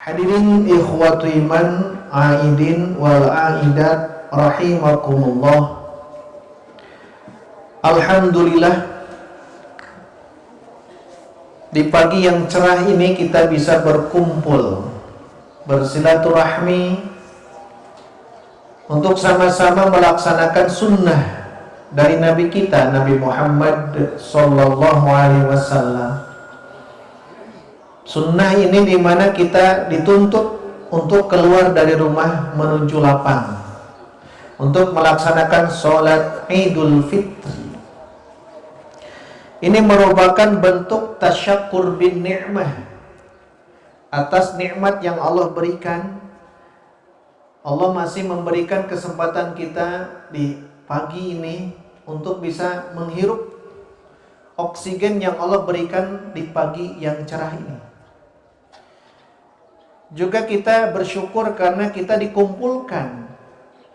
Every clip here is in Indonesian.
Hadirin ikhwatu iman, aidin wal aidat rahimakumullah. Alhamdulillah, di pagi yang cerah ini kita bisa berkumpul, bersilaturahmi untuk sama-sama melaksanakan sunnah dari Nabi kita, Nabi Muhammad sallallahu alaihi wasallam. Sunnah ini di mana kita dituntut untuk keluar dari rumah menuju lapang untuk melaksanakan sholat Idul Fitri. Ini merupakan bentuk tasyakur bin ni'mah atas nikmat yang Allah berikan. Allah masih memberikan kesempatan kita di pagi ini untuk bisa menghirup oksigen yang Allah berikan di pagi yang cerah ini. Juga kita bersyukur karena kita dikumpulkan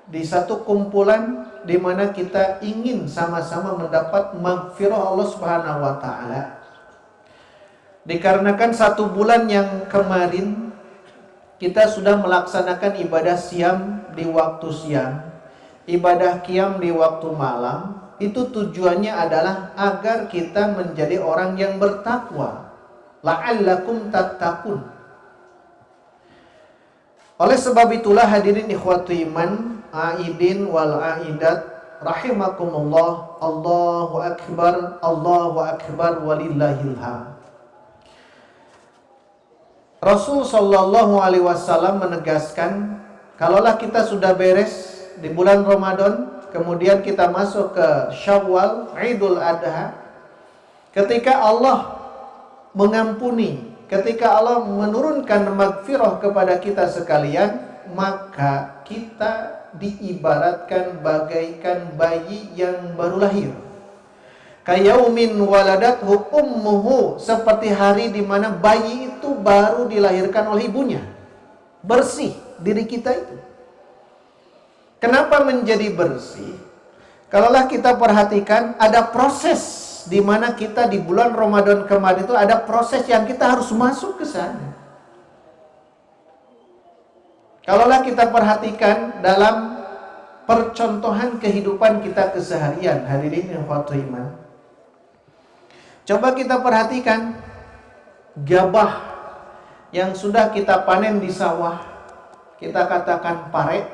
di satu kumpulan di mana kita ingin sama-sama mendapat maghfirah Allah Subhanahu wa taala. Dikarenakan satu bulan yang kemarin kita sudah melaksanakan ibadah siam di waktu siang, ibadah qiyam di waktu malam. Itu tujuannya adalah agar kita menjadi orang yang bertakwa. La'allakum tattaqun. Oleh sebab itulah hadirin ikhwatu iman, aidin wal aidat rahimakumullah, Allahu akbar walillahil hamd. Rasul sallallahu alaihi wasallam menegaskan, kalaulah kita sudah beres di bulan Ramadan, kemudian kita masuk ke Syawal, Idul Adha, ketika Allah mengampuni, ketika Allah menurunkan maghfirah kepada kita sekalian, maka kita diibaratkan bagaikan bayi yang baru lahir. Kayaumin waladathu ummuhu, seperti hari di mana bayi itu baru dilahirkan oleh ibunya. Bersih diri kita itu. Kenapa menjadi bersih? Kalaulah kita perhatikan, ada proses di mana kita di bulan Ramadan kemarin itu ada proses yang kita harus masuk ke sana. Kalaulah kita perhatikan dalam percontohan kehidupan kita keseharian, hadirin ikhwatul iman, coba kita perhatikan gabah yang sudah kita panen di sawah, kita katakan pare.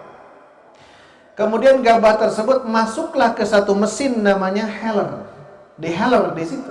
Kemudian gabah tersebut masuklah ke satu mesin namanya heller. Diheller di situ.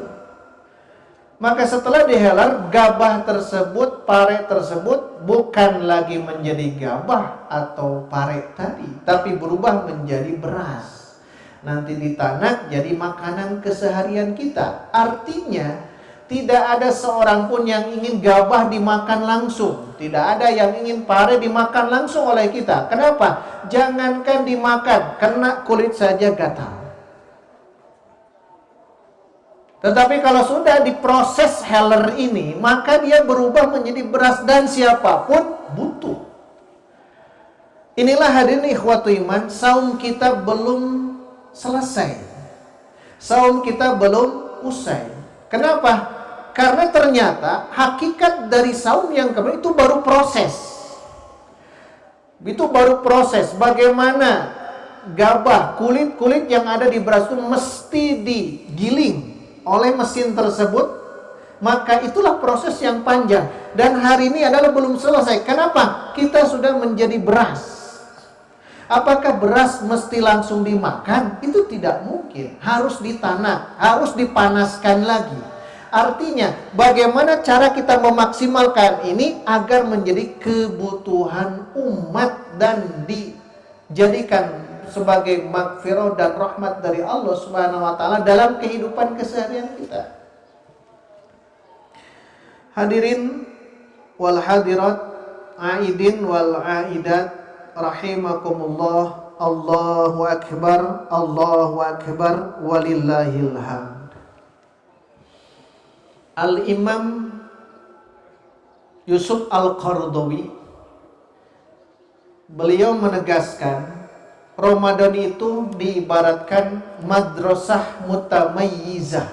Maka setelah diheller, gabah tersebut, pare tersebut bukan lagi menjadi gabah atau pare tadi, tapi berubah menjadi beras. Nanti ditanak jadi makanan keseharian kita. Artinya tidak ada seorang pun yang ingin gabah dimakan langsung. Tidak ada yang ingin pare dimakan langsung oleh kita. Kenapa? Jangankan dimakan, kena kulit saja gatal. Tetapi kalau sudah diproses heller ini, maka dia berubah menjadi beras dan siapapun butuh. Inilah hadirin ikhwatu iman, saum kita belum selesai. Saum kita belum usai. Kenapa? Karena ternyata hakikat dari saum yang kemarin itu baru proses. Itu baru proses. Bagaimana gabah, kulit-kulit yang ada di beras itu mesti digiling oleh mesin tersebut, maka itulah proses yang panjang. Dan hari ini adalah belum selesai. Kenapa? Kita sudah menjadi beras. Apakah beras mesti langsung dimakan? Itu tidak mungkin. Harus ditanak, harus dipanaskan lagi. Artinya, bagaimana cara kita memaksimalkan ini agar menjadi kebutuhan umat dan dijadikan sebagai maghfirah dan rahmat dari Allah Subhanahu wa taala dalam kehidupan keseharian kita. Hadirin wal hadirat, aidin wal aidat rahimakumullah, Allahu akbar walillahil hamd. Al-Imam Yusuf Al-Qaradawi beliau menegaskan, Ramadan itu diibaratkan madrasah mutamayyizah,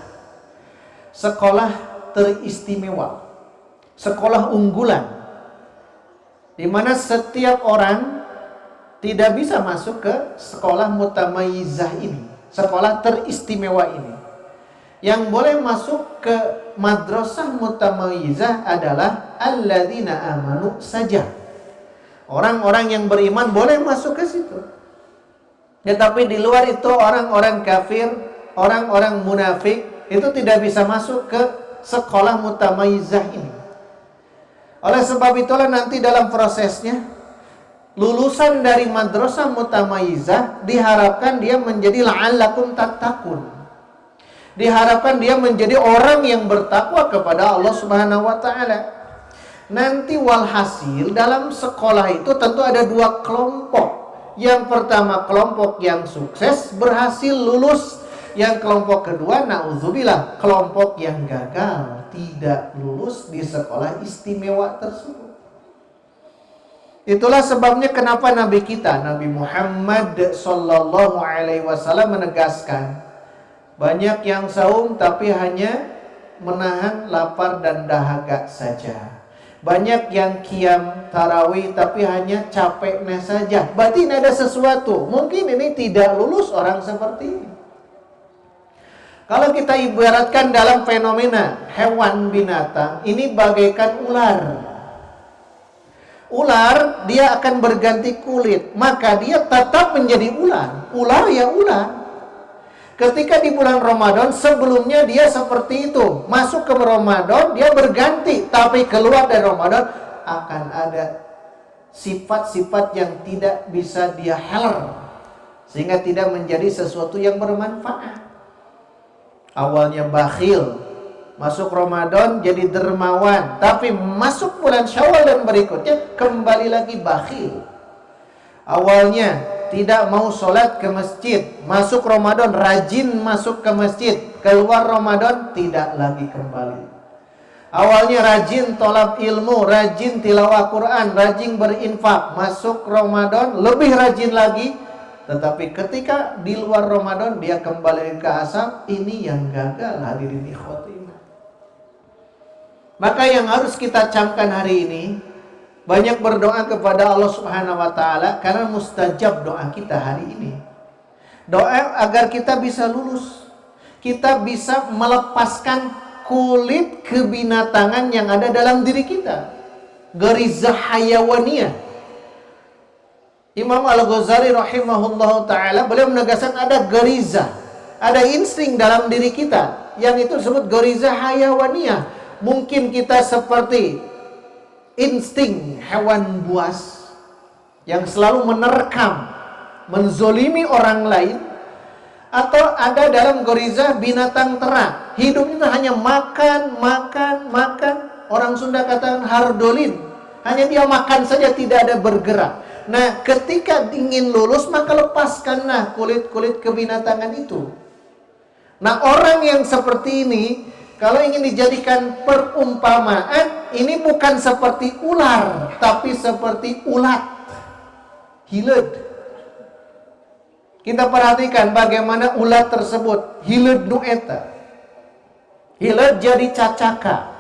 sekolah teristimewa, sekolah unggulan di mana setiap orang tidak bisa masuk ke sekolah mutamayizah ini, sekolah teristimewa ini. Yang boleh masuk ke madrasah mutamayizah adalah alladzina amanu saja. Orang-orang yang beriman boleh masuk ke situ. Tetapi di luar itu orang-orang kafir, orang-orang munafik itu tidak bisa masuk ke sekolah mutamayizah ini. Oleh sebab itulah nanti dalam prosesnya, lulusan dari madrasah mutamayizah diharapkan dia menjadi la'allakum tattaqun. Diharapkan dia menjadi orang yang bertakwa kepada Allah Subhanahu wa taala. Nanti walhasil dalam sekolah itu tentu ada dua kelompok. Yang pertama kelompok yang sukses berhasil lulus. Yang kelompok kedua na'udzubillah, kelompok yang gagal tidak lulus di sekolah istimewa tersebut. Itulah sebabnya kenapa Nabi kita, Nabi Muhammad sallallahu alaihi wasallam menegaskan, banyak yang saum tapi hanya menahan lapar dan dahaga saja. Banyak yang qiyam tarawih tapi hanya capeknya saja. Berarti ini ada sesuatu. Mungkin ini tidak lulus orang seperti ini. Kalau kita ibaratkan dalam fenomena hewan binatang, ini bagaikan ular. Ular, dia akan berganti kulit, maka dia tetap menjadi ular. Ular ya ular. Ketika di bulan Ramadan, sebelumnya dia seperti itu. Masuk ke Ramadan, dia berganti. Tapi keluar dari Ramadan, akan ada sifat-sifat yang tidak bisa dia heler. Sehingga tidak menjadi sesuatu yang bermanfaat. Awalnya bakhil, masuk Ramadan jadi dermawan, tapi masuk bulan Syawal dan berikutnya kembali lagi bakhil. Awalnya tidak mau sholat ke masjid, masuk Ramadan rajin masuk ke masjid, keluar Ramadan tidak lagi kembali. Awalnya rajin tolab ilmu, rajin tilawah Quran, rajin berinfak, masuk Ramadan lebih rajin lagi. Tetapi ketika di luar Ramadan dia kembali ke asap, ini yang gagal hadirin ikhwati iman. Maka yang harus kita camkan hari ini, banyak berdoa kepada Allah Subhanahu wa taala karena mustajab doa kita hari ini. Doa agar kita bisa lulus. Kita bisa melepaskan kulit kebinatangan yang ada dalam diri kita. Garizah hayawaniyah. Imam Al-Ghazali rahimahullah ta'ala beliau menegaskan ada gariza, ada insting dalam diri kita yang itu disebut gariza hayawaniyah. Mungkin kita seperti insting hewan buas yang selalu menerkam, menzolimi orang lain, atau ada dalam gariza binatang ternak, hidupnya hanya makan. Orang Sunda katakan hardolin, hanya dia makan saja, tidak ada bergerak. Nah, ketika ingin lulus, maka lepaskanlah kulit-kulit kebinatangan itu. Nah, orang yang seperti ini, kalau ingin dijadikan perumpamaan, ini bukan seperti ular, tapi seperti ulat. Hileud. Kita perhatikan bagaimana ulat tersebut. Hileud nu eta. Hileud jadi cacaka.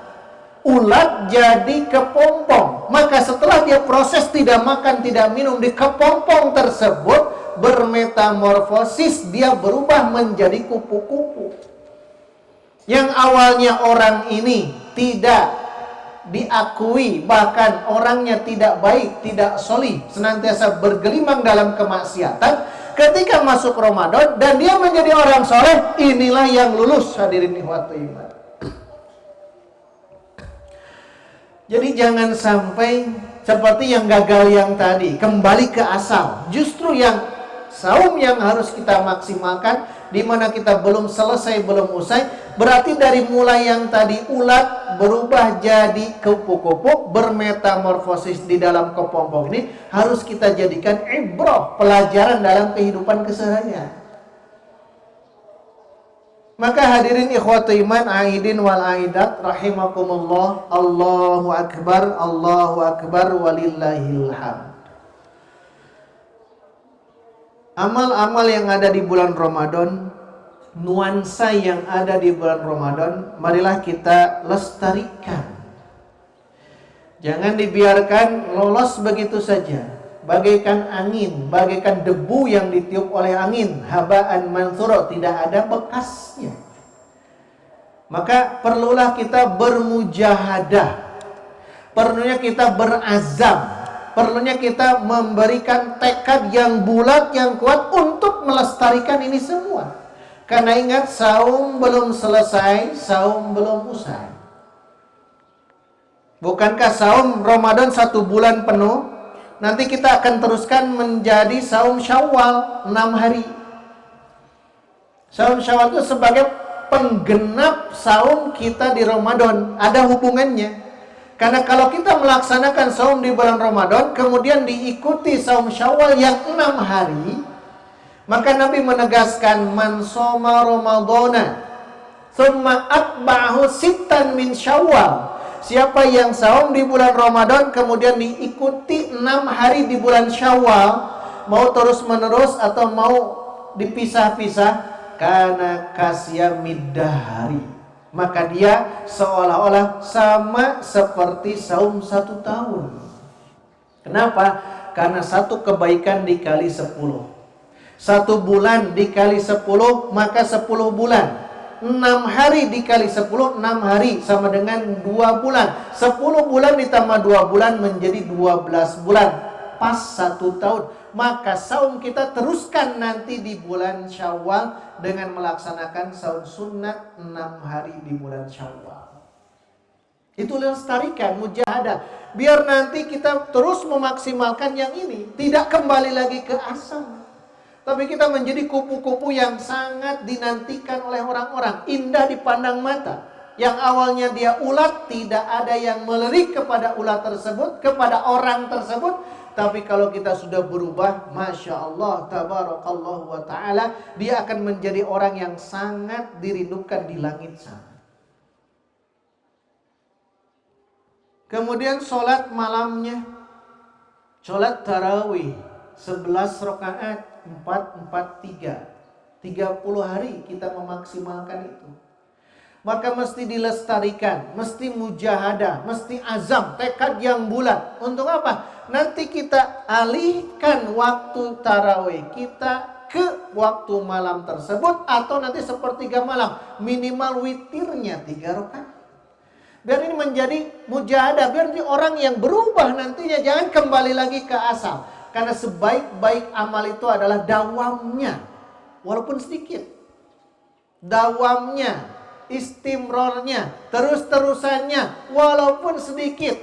Ulat jadi kepompong. Maka setelah dia proses tidak makan, tidak minum di kepompong tersebut, bermetamorfosis, dia berubah menjadi kupu-kupu. Yang awalnya orang ini tidak diakui, bahkan orangnya tidak baik, tidak solih, senantiasa bergelimang dalam kemaksiatan, ketika masuk Ramadan dan dia menjadi orang soleh, inilah yang lulus hadirin ikhwati iman. Jadi jangan sampai seperti yang gagal yang tadi, kembali ke asal. Justru yang saum yang harus kita maksimalkan, di mana kita belum selesai, belum usai. Berarti dari mulai yang tadi ulat berubah jadi kupu-kupu, bermetamorfosis di dalam kepompong ini, harus kita jadikan ibrah, pelajaran dalam kehidupan keseharian. Maka hadirin ikhwati iman, aidin wal aidat rahimakumullah, Allahu akbar walillahil hamd. Amal-amal yang ada di bulan Ramadan, nuansa yang ada di bulan Ramadan, marilah kita lestarikan. Jangan dibiarkan lolos begitu saja. Bagaikan angin, bagaikan debu yang ditiup oleh angin, habaan mansura, tidak ada bekasnya. Maka perlulah kita bermujahadah, perlunya kita berazam, perlunya kita memberikan tekad yang bulat, yang kuat untuk melestarikan ini semua. Karena ingat, saum belum selesai, saum belum usai. Bukankah saum Ramadan 1 bulan penuh? Nanti kita akan teruskan menjadi saum Syawal 6 hari. Saum Syawal itu sebagai penggenap saum kita di Ramadan. Ada hubungannya. Karena kalau kita melaksanakan saum di bulan Ramadan, kemudian diikuti saum Syawal yang 6 hari, maka Nabi menegaskan, man soma Ramadana thumma atba'ahu sittan min Syawal. Siapa yang saum di bulan Ramadan kemudian diikuti 6 hari di bulan Syawal, mau terus menerus atau mau dipisah-pisah, kana kasyamid dahari, maka dia seolah-olah sama seperti saum 1 tahun. Kenapa? Karena 1 kebaikan dikali 10. 1 bulan dikali 10, maka 10 bulan. 6 hari dikali 10, 6 hari sama dengan 2 bulan. 10 bulan ditambah 2 bulan menjadi 12 bulan. Pas 1 tahun. Maka saum kita teruskan nanti di bulan Syawal dengan melaksanakan saum sunat 6 hari di bulan Syawal. Itu lestarikan, mujahadah. Biar nanti kita terus memaksimalkan yang ini. Tidak kembali lagi ke asam. Tapi kita menjadi kupu-kupu yang sangat dinantikan oleh orang-orang. Indah dipandang mata. Yang awalnya dia ulat, tidak ada yang melirik kepada ulat tersebut, kepada orang tersebut. Tapi kalau kita sudah berubah, Masya Allah, Tabarakallah wa ta'ala, dia akan menjadi orang yang sangat dirindukan di langit sana. Kemudian sholat malamnya, sholat tarawih 11 rakaat, 4-4-3, 30 hari kita memaksimalkan itu. Maka mesti dilestarikan, mesti mujahadah, mesti azam, tekad yang bulat. Untuk apa? Nanti kita alihkan waktu tarawih kita ke waktu malam tersebut, atau nanti sepertiga malam, minimal witirnya 3 rakaat. Biar ini menjadi mujahadah, biar ini orang yang berubah nantinya, jangan kembali lagi ke asal. Karena sebaik-baik amal itu adalah dawamnya, walaupun sedikit. Dawamnya, istimrornya, terus-terusannya, walaupun sedikit.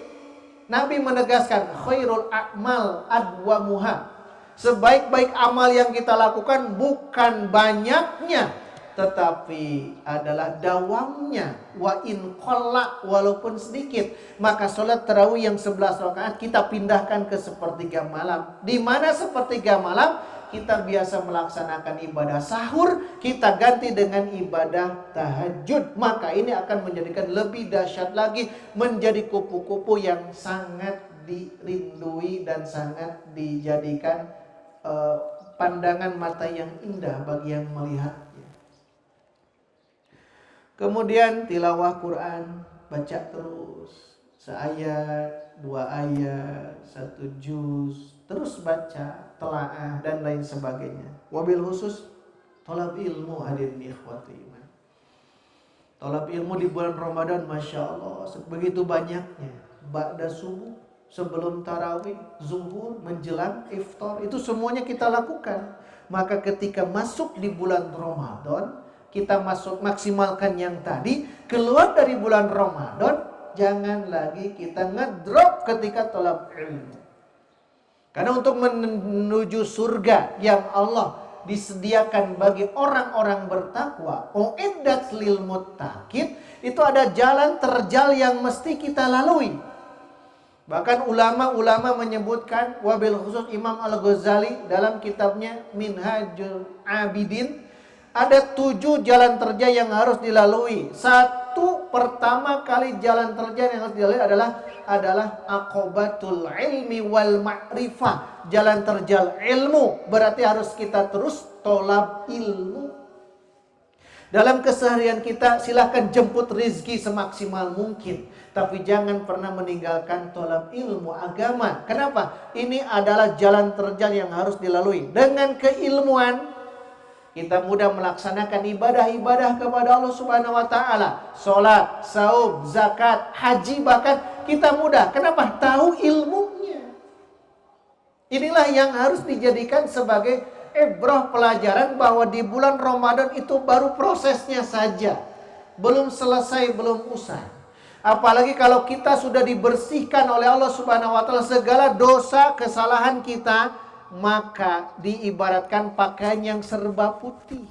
Nabi menegaskan, khairul a'mal adwamuha. Sebaik-baik amal yang kita lakukan bukan banyaknya, tetapi adalah dawamnya. Wa in qalla, walaupun sedikit. Maka sholat tarawih yang 11 rakaat kita pindahkan ke sepertiga malam. Di mana sepertiga malam kita biasa melaksanakan ibadah sahur, kita ganti dengan ibadah tahajud. Maka ini akan menjadikan lebih dahsyat lagi, menjadi kupu-kupu yang sangat dirindui dan sangat dijadikan pandangan mata yang indah bagi yang melihat. Kemudian tilawah Quran, baca terus. Seayat, 2 ayat, 1 juz. Terus baca, telaah, dan lain sebagainya. Wabil khusus, tolab ilmu hadirin ikhwati iman. Tolab ilmu di bulan Ramadan, Masya Allah, begitu banyaknya. Ba'da subuh, sebelum tarawih, zuhur, menjelang iftar. Itu semuanya kita lakukan. Maka ketika masuk di bulan Ramadan, kita masuk maksimalkan yang tadi, keluar dari bulan Ramadan, jangan lagi kita ngedrop ketika tolab ilmu. Karena untuk menuju surga yang Allah disediakan bagi orang-orang bertakwa, uiddat lil muttaqin, itu ada jalan terjal yang mesti kita lalui. Bahkan ulama-ulama menyebutkan, wabil khusus Imam Al-Ghazali dalam kitabnya Minhajul Abidin, ada 7 jalan terjal yang harus dilalui. Pertama kali jalan terjal yang harus dilalui adalah aqobatul ilmi wal ma'rifah. Jalan terjal ilmu, berarti harus kita terus tolab ilmu. Dalam keseharian kita silakan jemput rizki semaksimal mungkin, tapi jangan pernah meninggalkan tolab ilmu agama. Kenapa? Ini adalah jalan terjal yang harus dilalui. Dengan keilmuan kita mudah melaksanakan ibadah-ibadah kepada Allah Subhanahu wa taala. Salat, saum, zakat, haji, bahkan kita mudah. Kenapa? Tahu ilmunya. Inilah yang harus dijadikan sebagai ibrah pelajaran bahwa di bulan Ramadan itu baru prosesnya saja. Belum selesai, belum usai. Apalagi kalau kita sudah dibersihkan oleh Allah Subhanahu wa taala segala dosa, kesalahan kita, maka diibaratkan pakaian yang serba putih.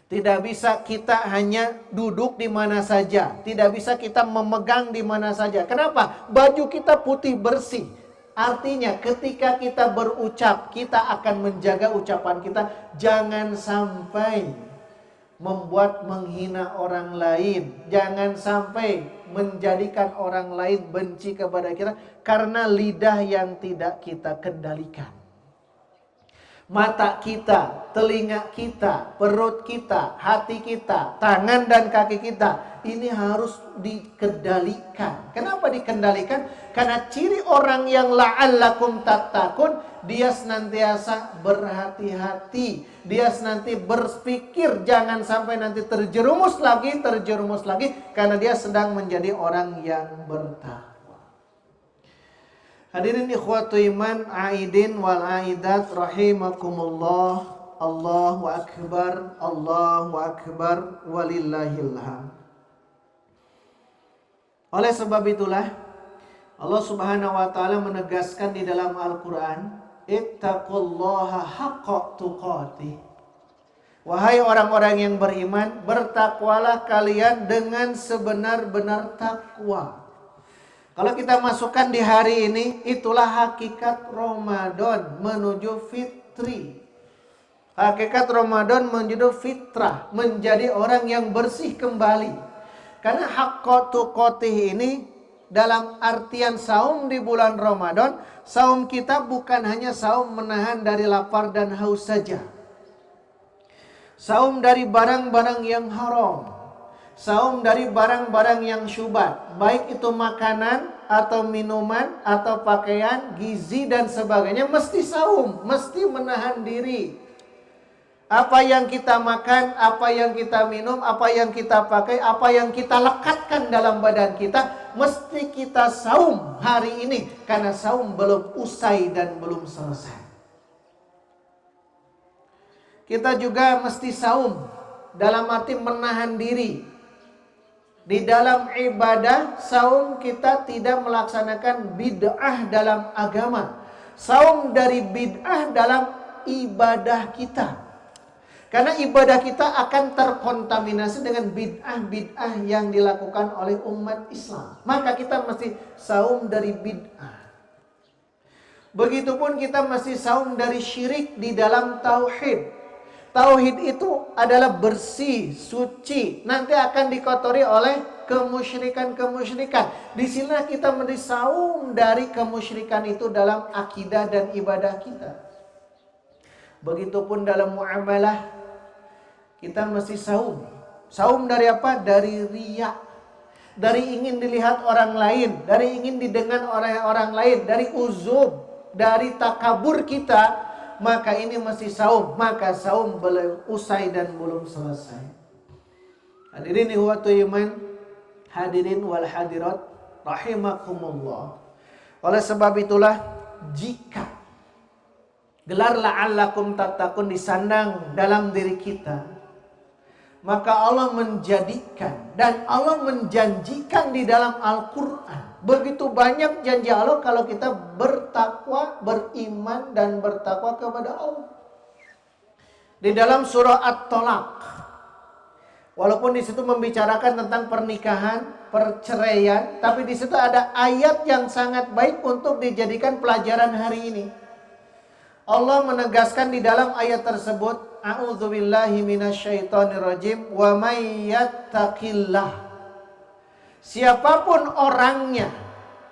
Tidak bisa kita hanya duduk di mana saja. Tidak bisa kita memegang di mana saja. Kenapa? Baju kita putih bersih. Artinya ketika kita berucap, kita akan menjaga ucapan kita. Jangan sampai membuat menghina orang lain. Jangan sampai menjadikan orang lain benci kepada kita. Karena lidah yang tidak kita kendalikan. Mata kita, telinga kita, perut kita, hati kita, tangan dan kaki kita. Ini harus dikendalikan. Kenapa dikendalikan? Karena ciri orang yang la'allakum tattaqun, dia senantiasa berhati-hati. Dia senanti berpikir jangan sampai nanti terjerumus lagi. Karena dia sedang menjadi orang yang bertakwa. Hadirin ikhwatu iman, aidin wal aidat rahimakumullah. Allahu akbar, walillahil hamd. Oleh sebab itulah Allah Subhanahu wa taala menegaskan di dalam Al-Qur'an, ittaqullaha haqqa tuqatih. Wahai orang-orang yang beriman, bertakwalah kalian dengan sebenar-benar takwa. Kalau kita masukkan di hari ini, itulah hakikat Ramadan menuju fitri. Hakikat Ramadan menuju fitrah, menjadi orang yang bersih kembali. Karena haqqa tuqatih ini dalam artian saum di bulan Ramadan, saum kita bukan hanya saum menahan dari lapar dan haus saja. Saum dari barang-barang yang haram. Saum dari barang-barang yang syubhat, baik itu makanan atau minuman atau pakaian, gizi dan sebagainya, mesti saum, mesti menahan diri. Apa yang kita makan, apa yang kita minum, apa yang kita pakai, apa yang kita lekatkan dalam badan kita, mesti kita saum hari ini. Karena saum belum usai dan belum selesai. Kita juga mesti saum dalam arti menahan diri. Di dalam ibadah, saum kita tidak melaksanakan bid'ah dalam agama. Saum dari bid'ah dalam ibadah kita. Karena ibadah kita akan terkontaminasi dengan bid'ah-bid'ah yang dilakukan oleh umat Islam. Maka kita mesti saum dari bid'ah. Begitupun kita mesti saum dari syirik di dalam tauhid. Tauhid itu adalah bersih, suci. Nanti akan dikotori oleh kemusyrikan-kemusyrikan. Di sini kita mesti saum dari kemusyrikan itu dalam akidah dan ibadah kita. Begitupun dalam muamalah, kita mesti saum. Saum dari apa? Dari riya. Dari ingin dilihat orang lain. Dari ingin didengar oleh orang lain. Dari uzub. Dari takabur kita. Maka ini mesti saum. Maka saum belum usai dan belum selesai. Hadirin ikhwatu iman, hadirin wal hadirat rahimakumullah. Oleh sebab itulah, jika gelar la'allakum tattaqun disandang dalam diri kita, maka Allah menjadikan dan Allah menjanjikan di dalam Al-Quran begitu banyak janji Allah kalau kita bertakwa, beriman dan bertakwa kepada Allah. Di dalam surah At-Tolaq, walaupun di situ membicarakan tentang pernikahan, perceraian, tapi di situ ada ayat yang sangat baik untuk dijadikan pelajaran hari ini. Allah menegaskan di dalam ayat tersebut, a'udzubillahi minasyaitonirrajim, wa may yattaqillah. Siapapun orangnya,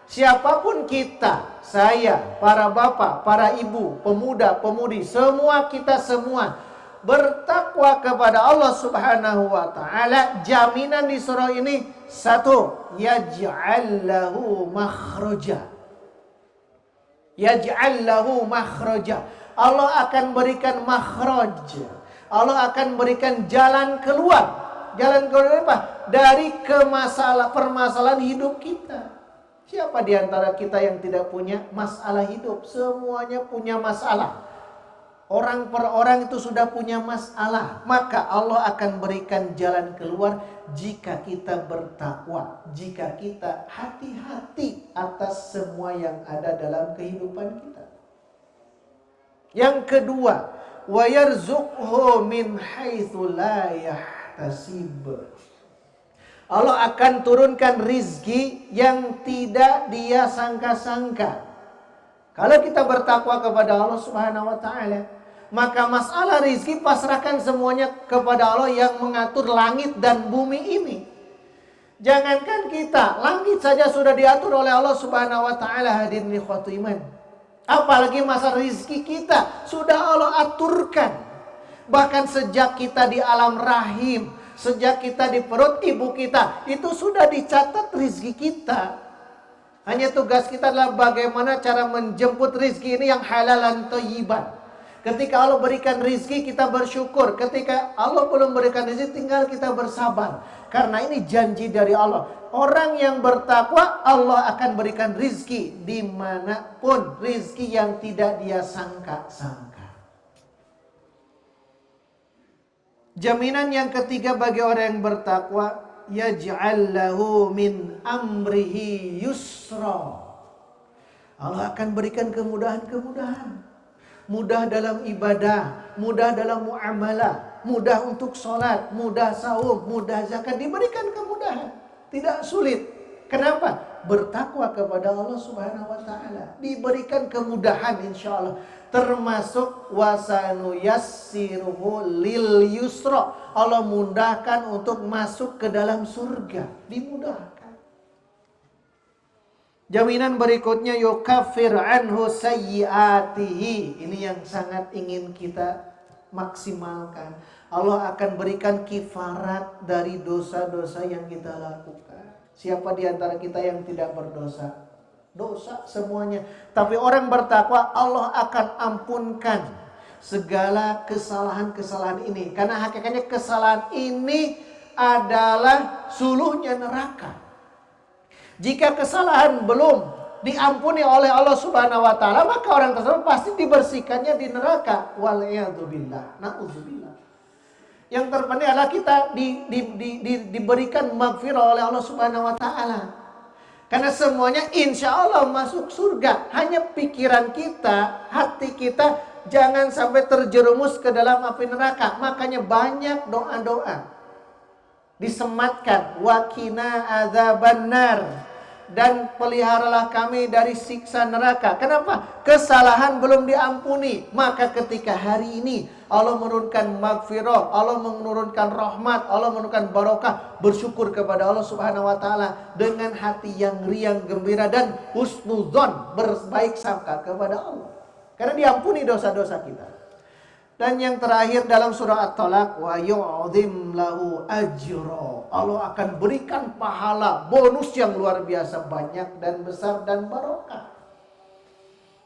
siapapun kita, saya, para bapak, para ibu, pemuda, pemudi, semua kita semua, bertakwa kepada Allah Subhanahu wa taala, jaminan di surah ini satu, yaj'al lahu makhraja. Yaj'al lahu makhraja. Allah akan berikan makhraj. Allah akan berikan jalan keluar. Jalan keluar apa? Dari permasalahan hidup kita. Siapa di antara kita yang tidak punya masalah hidup? Semuanya punya masalah. Orang per orang itu sudah punya masalah. Maka Allah akan berikan jalan keluar jika kita bertakwa. Jika kita hati-hati atas semua yang ada dalam kehidupan kita. Yang kedua, wa yarzuqhu min haitsu la yahtasib. Allah akan turunkan rizki yang tidak dia sangka-sangka. Kalau kita bertakwa kepada Allah Subhanahu wa taala, maka masalah rizki pasrahkan semuanya kepada Allah yang mengatur langit dan bumi ini. Jangankan kita, langit saja sudah diatur oleh Allah Subhanahu wa taala, hadirin ikhwatul iman. Apalagi masalah rizki kita sudah Allah aturkan. Bahkan sejak kita di alam rahim, sejak kita di perut ibu kita, itu sudah dicatat rizki kita. Hanya tugas kita adalah bagaimana cara menjemput rizki ini yang halalan thayyiban. Ketika Allah berikan rizki, kita bersyukur. Ketika Allah belum berikan rizki, tinggal kita bersabar. Karena ini janji dari Allah. Orang yang bertakwa, Allah akan berikan rizki dimanapun. Rizki yang tidak dia sangka-sangka. Jaminan yang ketiga bagi orang yang bertakwa, yaj'al lahu min amrihi yusra. Allah akan berikan kemudahan-kemudahan. Mudah dalam ibadah, mudah dalam muamalah, mudah untuk sholat, mudah saum, mudah zakat, diberikan kemudahan. Tidak sulit. Kenapa? Bertakwa kepada Allah Subhanahu wa taala. Diberikan kemudahan insyaallah. Termasuk wasanu yassiruhu lil yusra. Allah mudahkan untuk masuk ke dalam surga. Dimudahkan. Jaminan berikutnya yukaffir anhu sayyiatihi. Ini yang sangat ingin kita maksimalkan. Allah akan berikan kifarat dari dosa-dosa yang kita lakukan. Siapa di antara kita yang tidak berdosa? Dosa semuanya. Tapi orang bertakwa, Allah akan ampunkan segala kesalahan-kesalahan ini. Karena hakikatnya kesalahan ini adalah suluhnya neraka. Jika kesalahan belum diampuni oleh Allah Subhanahu wa taala, maka orang tersebut pasti dibersihkannya di neraka. Wal'iyadzubillah. Na'udzubillah. Yang terpenting adalah kita diberikan maghfirah oleh Allah Subhanahu wa taala. Karena semuanya insya Allah masuk surga. Hanya pikiran kita, hati kita jangan sampai terjerumus ke dalam api neraka. Makanya banyak doa-doa disematkan, waqina adzabannar, dan peliharalah kami dari siksa neraka. Kenapa? Kesalahan belum diampuni. Maka ketika hari ini Allah menurunkan maghfirah, Allah menurunkan rahmat, Allah menurunkan barakah, bersyukur kepada Allah Subhanahu wa taala dengan hati yang riang gembira dan husnuzon, berbaik sangka kepada Allah. Karena diampuni dosa-dosa kita. Dan yang terakhir dalam surah At-Talaq, wa yu'dhim lahu ajra. Allah akan berikan pahala, bonus yang luar biasa banyak dan besar dan barokah.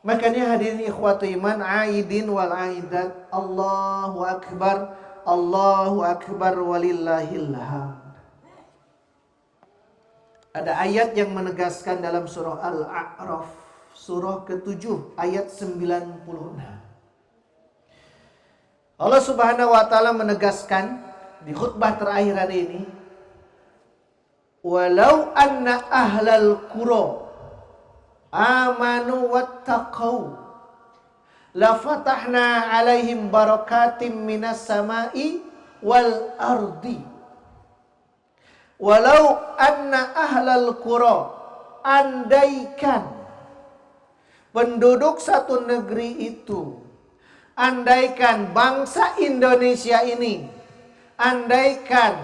Makanya hadirin ikhwatu iman, aidin wal aidat, Allahu akbar walillahil hamd. Ada ayat yang menegaskan dalam surah Al-A'raf, surah ke-7 ayat 96. Allah Subhanahu wa taala menegaskan di khutbah terakhir hari ini, walau anna ahlal qura amanu wattaqau la fatahna alaihim barakatim minas samai wal ardi. Walau anna ahlal qura, andaikan penduduk satu negeri itu, andaikan bangsa Indonesia ini, andaikan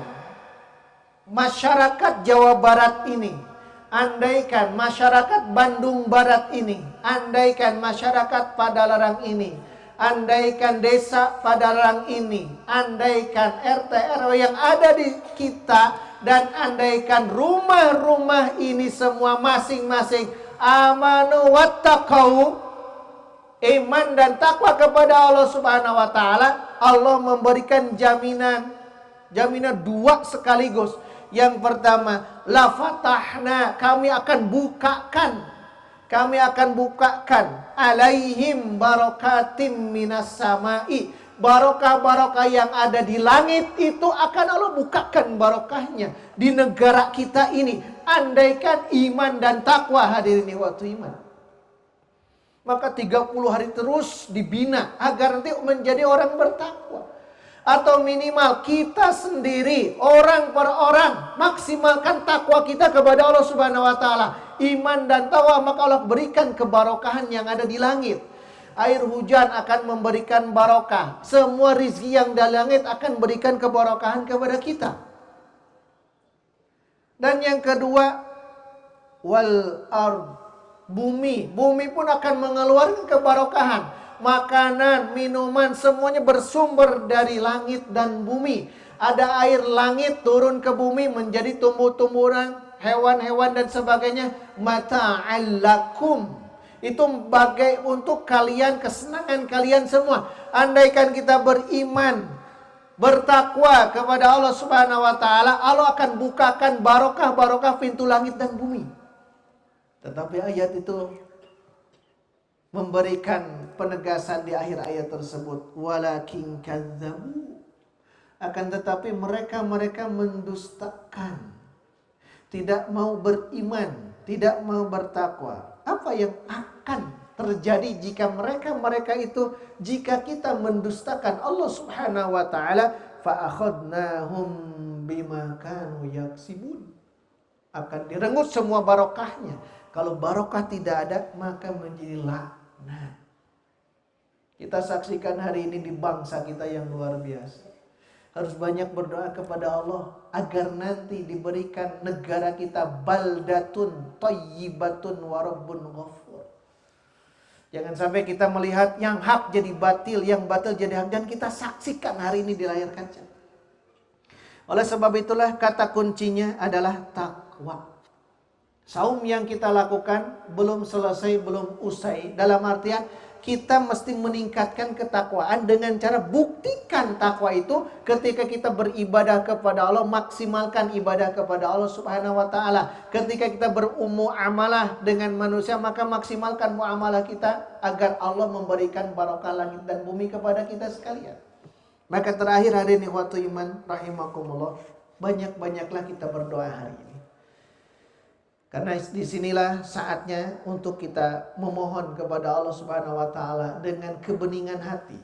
masyarakat Jawa Barat ini, andaikan masyarakat Bandung Barat ini, andaikan masyarakat Padalarang ini, andaikan desa Padalarang ini, andaikan RT RW yang ada di kita, dan andaikan rumah-rumah ini semua masing-masing amanu wattaqau, iman dan takwa kepada Allah Subhanahu wa taala, Allah memberikan jaminan dua sekaligus. Yang pertama, la fatahna, kami akan bukakan alaihim barakatim minas samai, barokah-barokah yang ada di langit itu akan Allah bukakan barokahnya di negara kita ini, andaikan iman dan takwa. Hadirin waktu iman, maka 30 hari terus dibina agar nanti menjadi orang bertakwa. Atau minimal kita sendiri, orang per orang, maksimalkan takwa kita kepada Allah Subhanahu wa taala. Iman dan takwa, maka Allah berikan kebarokahan yang ada di langit. Air hujan akan memberikan barokah. Semua rizki yang dari langit akan berikan kebarokahan kepada kita. Dan yang kedua, wal ard, bumi pun akan mengeluarkan kebarokahan. Makanan, minuman, semuanya bersumber dari langit dan bumi. Ada air langit turun ke bumi menjadi tumbuh-tumbuhan, hewan-hewan dan sebagainya. Mata'allakum, itu bagai untuk kalian, kesenangan kalian semua. Andaikan kita beriman, bertakwa kepada Allah Subhanahu wa taala, Allah akan bukakan barokah-barokah pintu langit dan bumi. Tetapi ayat itu memberikan penegasan di akhir ayat tersebut, walakin kadzabu, akan tetapi mereka mendustakan, tidak mau beriman, tidak mau bertakwa. Apa yang akan terjadi jika mereka itu, jika kita mendustakan Allah Subhanahu wa taala, fa akhadnahum bima kanu yaksibun, akan direnggut semua barokahnya. Kalau barokah tidak ada, maka menjadi laknat. Kita saksikan hari ini di bangsa kita yang luar biasa. Harus banyak berdoa kepada Allah agar nanti diberikan negara kita baldatun thayyibatun wa rabbun ghafur. Jangan sampai kita melihat yang hak jadi batil, yang batil jadi hak, dan kita saksikan hari ini di layar kaca. Oleh sebab itulah kata kuncinya adalah takwa. Saum yang kita lakukan belum selesai, belum usai. Dalam artian kita mesti meningkatkan ketakwaan dengan cara buktikan takwa itu ketika kita beribadah kepada Allah, maksimalkan ibadah kepada Allah Subhanahu wa taala. Ketika kita bermuamalah dengan manusia, maka maksimalkan muamalah kita agar Allah memberikan barokah langit dan bumi kepada kita sekalian. Maka terakhir hadirin ikhwatul iman rahimakumullah, banyak-banyaklah kita berdoa hari ini. Karena disinilah saatnya untuk kita memohon kepada Allah Subhanahu wa taala dengan kebeningan hati,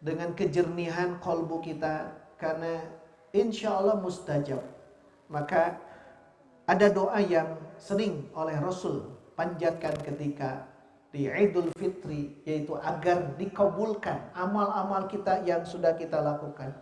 dengan kejernihan kalbu kita, karena insya Allah mustajab. Maka ada doa yang sering oleh Rasul panjatkan ketika di Idul Fitri, yaitu agar dikabulkan amal-amal kita yang sudah kita lakukan.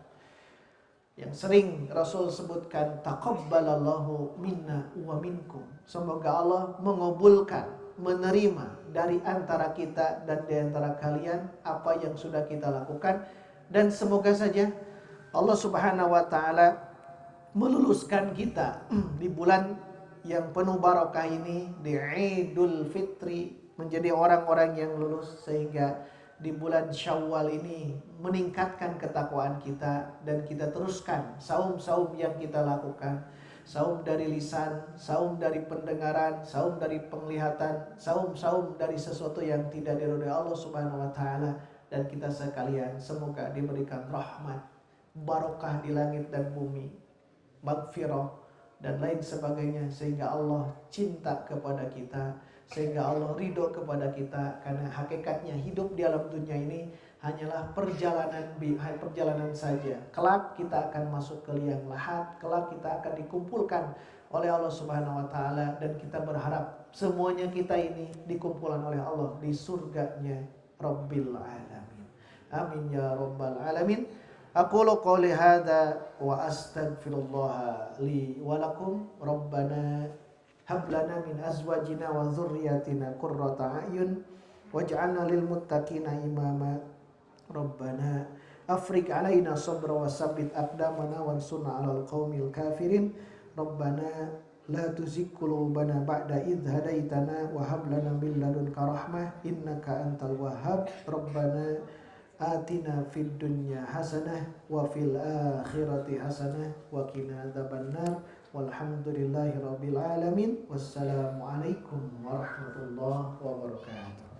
Yang sering Rasul sebutkan, taqabbalallahu minna wa minkum. Semoga Allah mengabulkan, menerima dari antara kita dan di antara kalian apa yang sudah kita lakukan. Dan semoga saja Allah Subhanahu wa taala meluluskan kita di bulan yang penuh barokah ini, di Idul Fitri, menjadi orang-orang yang lulus, sehingga di bulan Syawal ini meningkatkan ketakwaan kita dan kita teruskan saum-saum yang kita lakukan. Saum dari lisan, saum dari pendengaran, saum dari penglihatan, saum-saum dari sesuatu yang tidak diridhoi Allah Subhanahu wa taala. Dan kita sekalian semoga diberikan rahmat, barokah di langit dan bumi, maghfirah dan lain sebagainya, sehingga Allah cinta kepada kita, sehingga Allah ridho kepada kita. Karena hakikatnya hidup di alam dunia ini hanyalah perjalanan saja. Kelak kita akan masuk ke liang lahat, kelak kita akan dikumpulkan oleh Allah Subhanahu wa taala, dan kita berharap semuanya kita ini dikumpulkan oleh Allah di surganya Rabbil alamin. Amin ya rabbal alamin. Aqulu qouli hadza wa astaghfirullah li wa lakum. Rabbana hab lana min azwajina wa dzurriyyatina qurrata a'yun waj'alna lil muttaqina imama. Rabbana afriq alaina sabra wa sabbit aqdamana wansurna 'alal qaumil kafirin. Rabbana la tuzigh qulubana ba'da idh hadaitana wa hab lana min ladunka rahmah innaka antal wahhab. Rabbana atina fid dunya hasanah wa fil akhirati hasanah wa qina adzabannar. Walhamdulillahi rabbil alamin. Wassalamu alaikum warahmatullahi wabarakatuh.